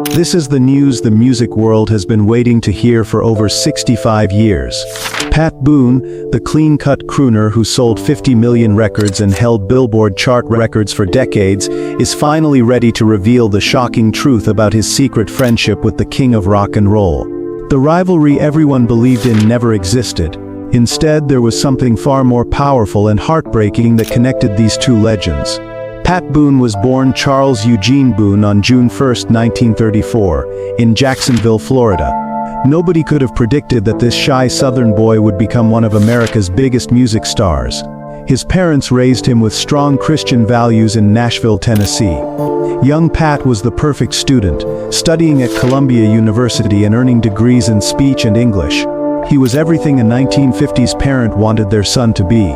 This is the news the music world has been waiting to hear for over 65 years. Pat Boone, the clean-cut crooner who sold 50 million records and held Billboard chart records for decades, is finally ready to reveal the shocking truth about his secret friendship with the king of rock and roll. The rivalry everyone believed in never existed. Instead, there was something far more powerful and heartbreaking that connected these two legends. Pat Boone was born Charles Eugene Boone on June 1, 1934, in Jacksonville, Florida. Nobody could have predicted that this shy Southern boy would become one of America's biggest music stars. His parents raised him with strong Christian values in Nashville, Tennessee. Young Pat was the perfect student, studying at Columbia University and earning degrees in speech and English. He was everything a 1950s parent wanted their son to be: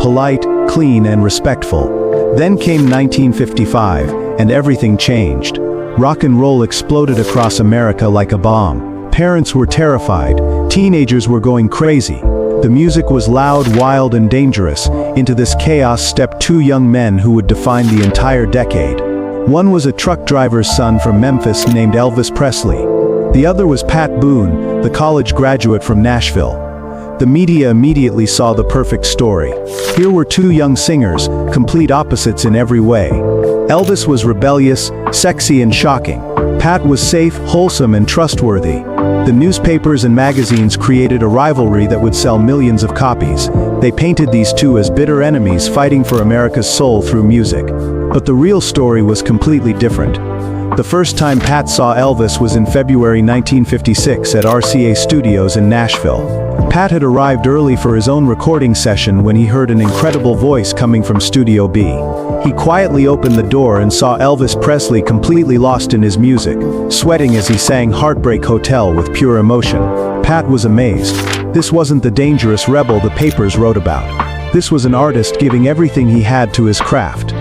polite, clean, and respectful. Then came 1955, and everything changed. Rock and roll exploded across America like a bomb. Parents were terrified. Teenagers were going crazy. The music was loud, wild, and dangerous. Into this chaos stepped two young men who would define the entire decade. One was a truck driver's son from Memphis named Elvis Presley. The other was Pat Boone, the college graduate from Nashville. The media immediately saw the perfect story. Here were two young singers, complete opposites in every way. Elvis was rebellious, sexy, and shocking. Pat was safe, wholesome, and trustworthy. The newspapers and magazines created a rivalry that would sell millions of copies. They painted these two as bitter enemies fighting for America's soul through music. But the real story was completely different. The first time Pat saw Elvis was in February 1956 at RCA Studios in Nashville. Pat had arrived early for his own recording session when he heard an incredible voice coming from Studio B. He quietly opened the door and saw Elvis Presley completely lost in his music, sweating as he sang Heartbreak Hotel with pure emotion. Pat was amazed. This wasn't the dangerous rebel the papers wrote about. This was an artist giving everything he had to his craft.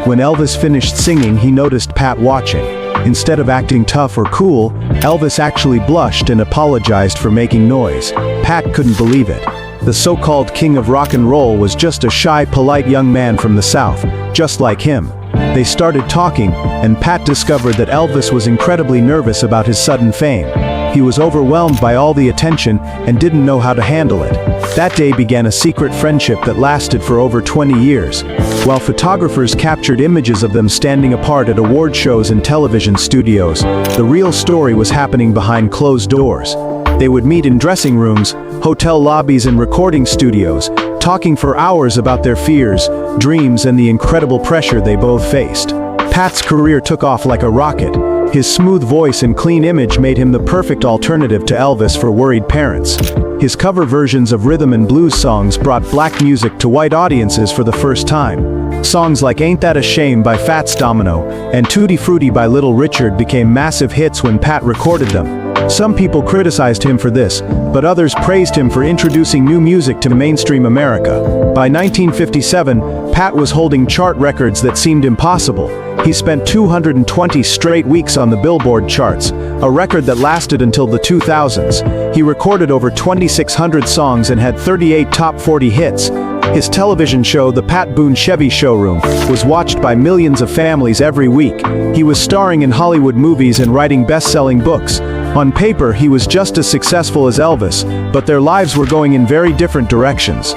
When Elvis finished singing, he noticed Pat watching. Instead of acting tough or cool, Elvis actually blushed and apologized for making noise. Pat couldn't believe it. The so-called king of rock and roll was just a shy, polite young man from the South, just like him. They started talking, and Pat discovered that Elvis was incredibly nervous about his sudden fame. He was overwhelmed by all the attention and didn't know how to handle it. That day began a secret friendship that lasted for over 20 years. While photographers captured images of them standing apart at award shows and television studios, the real story was happening behind closed doors. They would meet in dressing rooms, hotel lobbies, and recording studios, talking for hours about their fears, dreams, and the incredible pressure they both faced. Pat's career took off like a rocket. His smooth voice and clean image made him the perfect alternative to Elvis for worried parents. His cover versions of rhythm and blues songs brought black music to white audiences for the first time. Songs like Ain't That a Shame by Fats Domino and Tutti Frutti by Little Richard became massive hits when Pat recorded them. Some people criticized him for this, but others praised him for introducing new music to mainstream America. By 1957, Pat was holding chart records that seemed impossible. He spent 220 straight weeks on the Billboard charts, a record that lasted until the 2000s. He recorded over 2,600 songs and had 38 top 40 hits. His television show, The Pat Boone Chevy Showroom, was watched by millions of families every week. He was starring in Hollywood movies and writing best-selling books. On paper, he was just as successful as Elvis, but their lives were going in very different directions.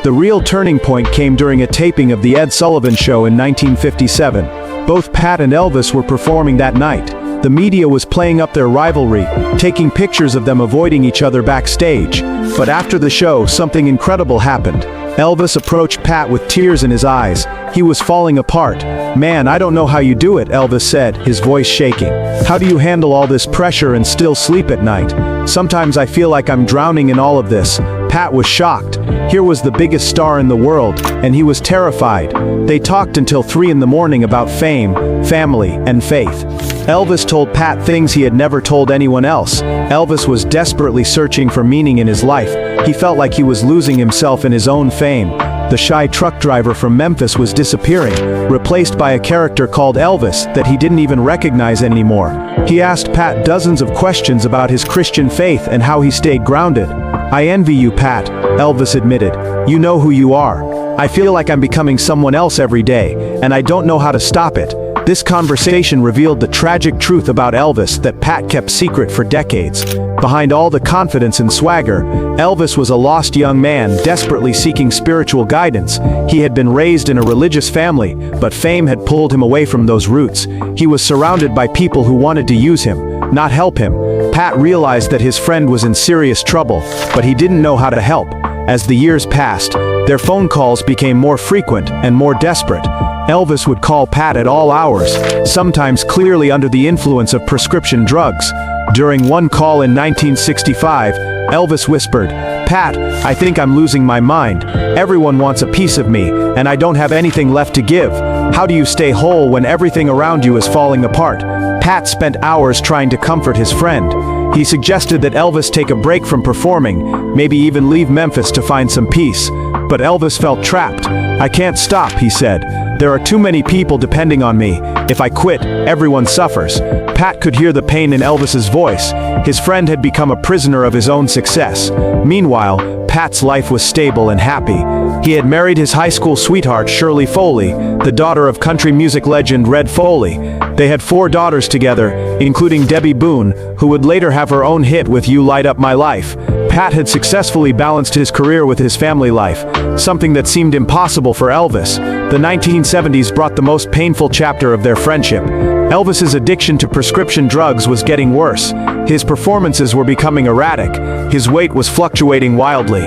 The real turning point came during a taping of The Ed Sullivan Show in 1957. Both Pat and Elvis were performing that night. The media was playing up their rivalry, taking pictures of them avoiding each other backstage. But after the show, something incredible happened. Elvis approached Pat with tears in his eyes. He was falling apart. "Man, I don't know how you do it," Elvis said, his voice shaking. "How do you handle all this pressure and still sleep at night? Sometimes I feel like I'm drowning in all of this." Pat was shocked. Here was the biggest star in the world, and he was terrified. They talked until 3 in the morning about fame, family, and faith. Elvis told Pat things he had never told anyone else. Elvis was desperately searching for meaning in his life. He felt like he was losing himself in his own fame. The shy truck driver from Memphis was disappearing, replaced by a character called Elvis that he didn't even recognize anymore. He asked Pat dozens of questions about his Christian faith and how he stayed grounded. "I envy you, Pat," Elvis admitted. "You know who you are. I feel like I'm becoming someone else every day, and I don't know how to stop it." This conversation revealed the tragic truth about Elvis that Pat kept secret for decades. Behind all the confidence and swagger, Elvis was a lost young man desperately seeking spiritual guidance. He had been raised in a religious family, but fame had pulled him away from those roots. He was surrounded by people who wanted to use him, not help him. Pat realized that his friend was in serious trouble, but he didn't know how to help. As the years passed, their phone calls became more frequent and more desperate. Elvis would call Pat at all hours, sometimes clearly under the influence of prescription drugs. During one call in 1965, Elvis whispered, "Pat, I think I'm losing my mind. Everyone wants a piece of me, and I don't have anything left to give. How do you stay whole when everything around you is falling apart?" Pat spent hours trying to comfort his friend. He suggested that Elvis take a break from performing, maybe even leave Memphis to find some peace. But Elvis felt trapped. "I can't stop," he said. "There are too many people depending on me. If I quit, everyone suffers." Pat could hear the pain in Elvis's voice. His friend had become a prisoner of his own success. Meanwhile, Pat's life was stable and happy. He had married his high school sweetheart Shirley Foley, the daughter of country music legend Red Foley. They had 4 daughters together, including Debbie Boone, who would later have her own hit with "You Light Up My Life." Pat had successfully balanced his career with his family life, something that seemed impossible for Elvis. The 1970s brought the most painful chapter of their friendship. Elvis's addiction to prescription drugs was getting worse. His performances were becoming erratic. His weight was fluctuating wildly.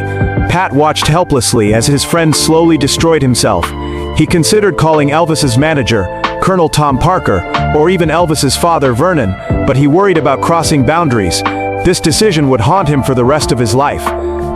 Pat watched helplessly as his friend slowly destroyed himself. He considered calling Elvis's manager, Colonel Tom Parker, or even Elvis's father, Vernon, but he worried about crossing boundaries. This decision would haunt him for the rest of his life.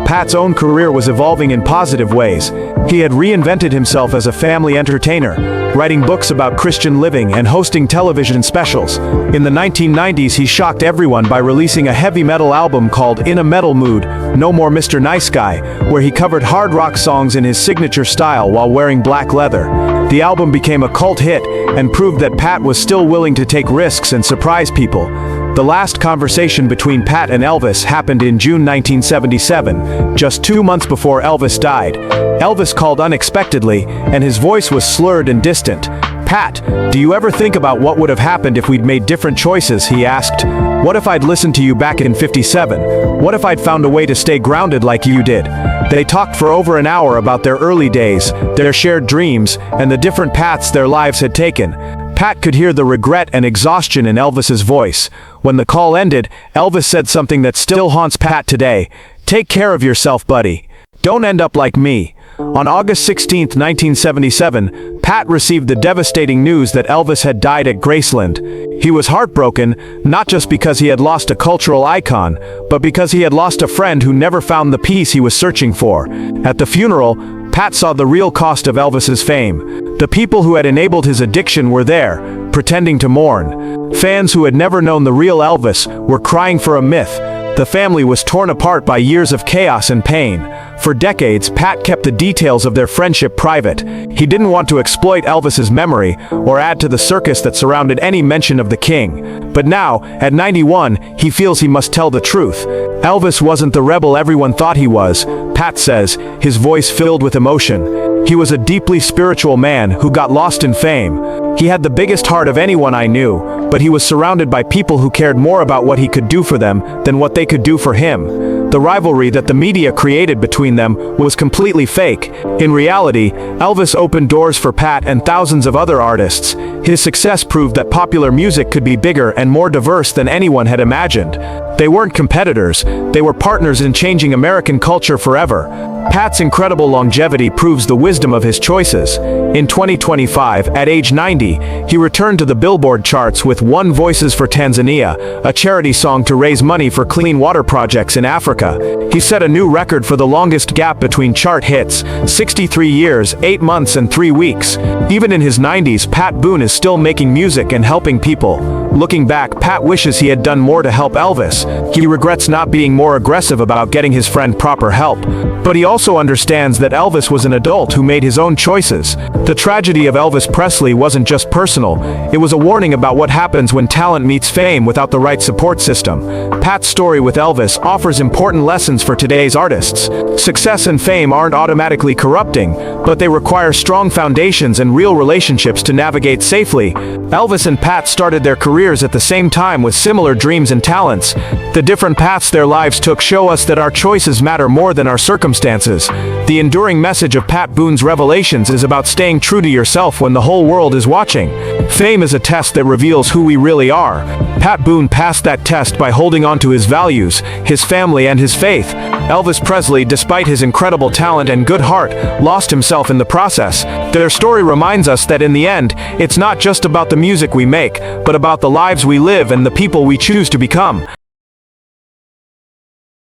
Pat's own career was evolving in positive ways. He had reinvented himself as a family entertainer, writing books about Christian living and hosting television specials. In the 1990s, he shocked everyone by releasing a heavy metal album called "In a Metal Mood, No More Mr. Nice Guy," where he covered hard rock songs in his signature style while wearing black leather. The album became a cult hit and proved that Pat was still willing to take risks and surprise people. The last conversation between Pat and Elvis happened in June 1977, just 2 months before Elvis died. Elvis called unexpectedly, and his voice was slurred and distant. "Pat, do you ever think about what would have happened if we'd made different choices?" he asked. "What if I'd listened to you back in '57? What if I'd found a way to stay grounded like you did?" They talked for over an hour about their early days, their shared dreams, and the different paths their lives had taken. Pat could hear the regret and exhaustion in Elvis's voice. When the call ended, Elvis said something that still haunts Pat today. "Take care of yourself, buddy. Don't end up like me." On August 16, 1977, Pat received the devastating news that Elvis had died at Graceland. He was heartbroken, not just because he had lost a cultural icon, but because he had lost a friend who never found the peace he was searching for. At the funeral, Pat saw the real cost of Elvis's fame. The people who had enabled his addiction were there, pretending to mourn. Fans who had never known the real Elvis were crying for a myth. The family was torn apart by years of chaos and pain. For decades, Pat kept the details of their friendship private. He didn't want to exploit Elvis's memory or add to the circus that surrounded any mention of the king. But now, at 91, he feels he must tell the truth. Elvis wasn't the rebel everyone thought he was, Pat says, his voice filled with emotion. He was a deeply spiritual man who got lost in fame. He had the biggest heart of anyone I knew, but he was surrounded by people who cared more about what he could do for them than what they could do for him. The rivalry that the media created between them was completely fake. In reality, Elvis opened doors for Pat and thousands of other artists. His success proved that popular music could be bigger and more diverse than anyone had imagined. They weren't competitors, they were partners in changing American culture forever. Pat's incredible longevity proves the wisdom of his choices. In 2025, at age 90, he returned to the Billboard charts with One Voices for Tanzania, a charity song to raise money for clean water projects in Africa. He set a new record for the longest gap between chart hits, 63 years, 8 months and 3 weeks. Even in his 90s, Pat Boone is still making music and helping people. Looking back, Pat wishes he had done more to help Elvis. He regrets not being more aggressive about getting his friend proper help. But he also understands that Elvis was an adult who made his own choices. The tragedy of Elvis Presley wasn't just personal, it was a warning about what happens when talent meets fame without the right support system. Pat's story with Elvis offers important lessons for today's artists. Success and fame aren't automatically corrupting, but they require strong foundations and real relationships to navigate safely. Elvis and Pat started their careers at the same time with similar dreams and talents. The different paths their lives took show us that our choices matter more than our circumstances. The enduring message of Pat Boone's Revelations is about staying true to yourself when the whole world is watching. Fame is a test that reveals who we really are. Pat Boone passed that test by holding on to his values, his family, and his faith. Elvis Presley, despite his incredible talent and good heart, lost himself in the process. Their story reminds us that in the end, it's not just about the music we make, but about the lives we live and the people we choose to become.